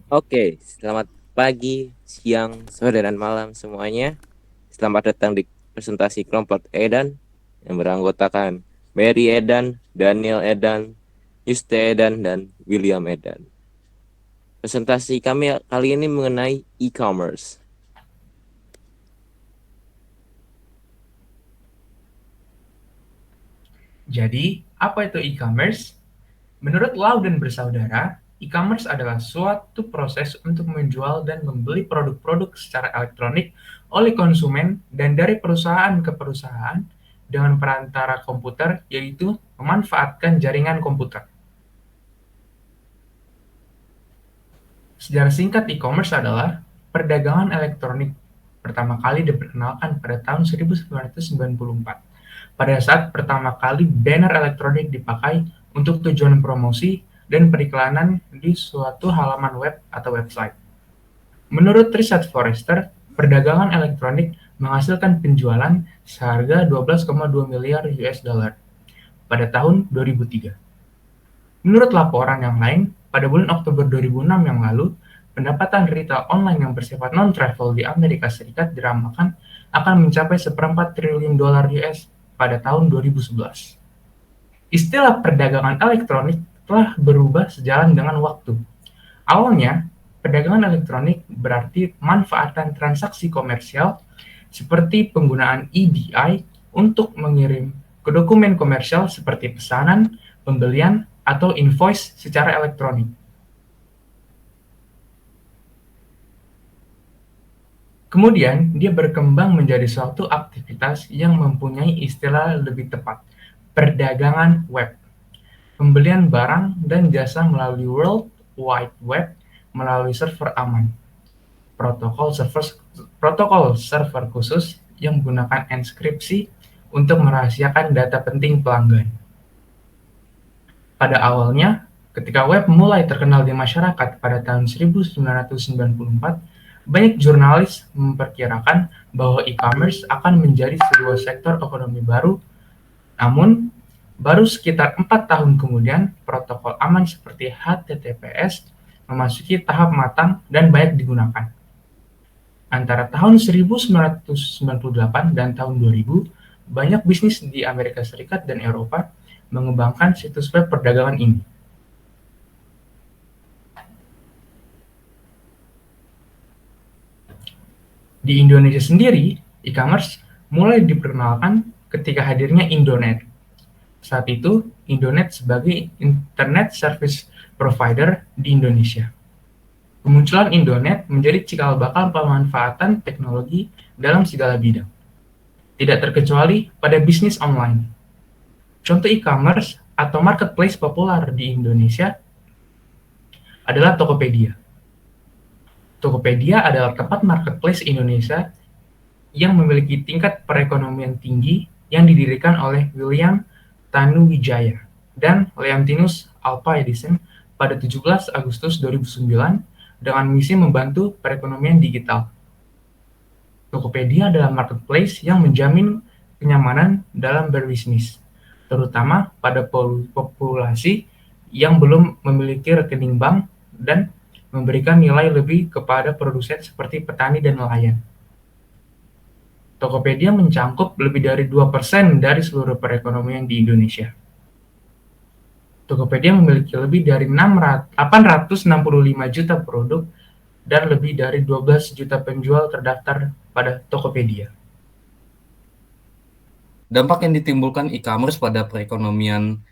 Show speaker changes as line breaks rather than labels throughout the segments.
Oke, selamat pagi, siang, sore, dan malam semuanya. Selamat datang di presentasi kelompok Edan yang beranggotakan Mary Edan, Daniel Edan, Yuste Edan, dan William Edan. Presentasi kami kali ini mengenai e-commerce.
Jadi, apa itu e-commerce? Menurut Lau dan bersaudara, e-commerce adalah suatu proses untuk menjual dan membeli produk-produk secara elektronik oleh konsumen dan dari perusahaan ke perusahaan dengan perantara komputer, yaitu memanfaatkan jaringan komputer. Sejarah singkat e-commerce adalah perdagangan elektronik pertama kali diperkenalkan pada tahun 1994. Pada saat pertama kali banner elektronik dipakai untuk tujuan promosi dan periklanan di suatu halaman web atau website. Menurut riset Forrester, perdagangan elektronik menghasilkan penjualan seharga 12,2 miliar US dollar pada tahun 2003. Menurut laporan yang lain, pada bulan Oktober 2006 yang lalu, pendapatan retail online yang bersifat non-travel di Amerika Serikat diramalkan akan mencapai 1,4 triliun dolar US pada tahun 2011. Istilah perdagangan elektronik telah berubah sejalan dengan waktu. Awalnya, perdagangan elektronik berarti manfaatkan transaksi komersial seperti penggunaan EDI untuk mengirim ke dokumen komersial seperti pesanan, pembelian, atau invoice secara elektronik. Kemudian, dia berkembang menjadi suatu aktivitas yang mempunyai istilah lebih tepat, perdagangan web. Pembelian barang dan jasa melalui World Wide Web melalui server aman. Protokol server khusus yang menggunakan enkripsi untuk merahasiakan data penting pelanggan. Pada awalnya, ketika web mulai terkenal di masyarakat pada tahun 1994, banyak jurnalis memperkirakan bahwa e-commerce akan menjadi sebuah sektor ekonomi baru. Namun, baru sekitar 4 tahun kemudian, protokol aman seperti HTTPS memasuki tahap matang dan banyak digunakan. Antara tahun 1998 dan tahun 2000, banyak bisnis di Amerika Serikat dan Eropa mengembangkan situs web perdagangan ini. Di Indonesia sendiri, e-commerce mulai diperkenalkan ketika hadirnya Indonet. Saat itu, Indonet sebagai internet service provider di Indonesia. Kemunculan Indonet menjadi cikal bakal pemanfaatan teknologi dalam segala bidang, tidak terkecuali pada bisnis online. Contoh e-commerce atau marketplace populer di Indonesia adalah Tokopedia. Tokopedia adalah tempat marketplace Indonesia yang memiliki tingkat perekonomian tinggi yang didirikan oleh William Tanuwijaya dan Leontinus Alpha Edison pada 17 Agustus 2009 dengan misi membantu perekonomian digital. Tokopedia adalah marketplace yang menjamin kenyamanan dalam berbisnis, terutama pada populasi yang belum memiliki rekening bank dan memberikan nilai lebih kepada produsen seperti petani dan nelayan. Tokopedia mencangkup lebih dari 2% dari seluruh perekonomian di Indonesia. Tokopedia memiliki lebih dari 865 juta produk dan lebih dari 12 juta penjual terdaftar pada Tokopedia.
Dampak yang ditimbulkan e-commerce pada perekonomian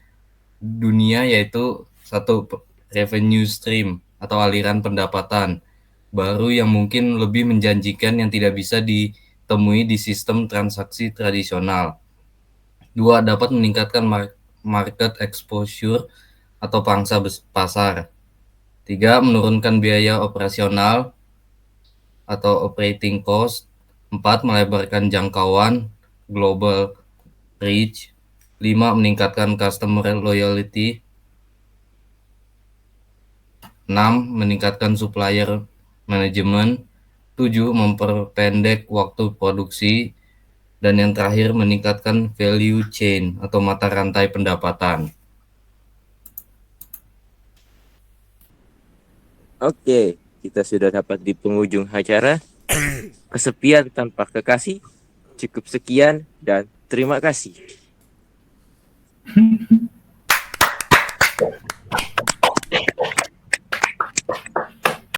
dunia yaitu satu, revenue stream atau aliran pendapatan baru yang mungkin lebih menjanjikan yang tidak bisa ditemui di sistem transaksi tradisional. Dua, dapat meningkatkan market exposure atau pangsa pasar. Tiga, menurunkan biaya operasional atau operating cost. Empat, melebarkan jangkauan global reach. 5, meningkatkan customer loyalty. 6, meningkatkan supplier management. 7, memperpendek waktu produksi. Dan yang terakhir, meningkatkan value chain atau mata rantai pendapatan.
Oke, kita sudah dapat di penghujung acara. Kesepian tanpa kekasih. Cukup sekian dan terima kasih.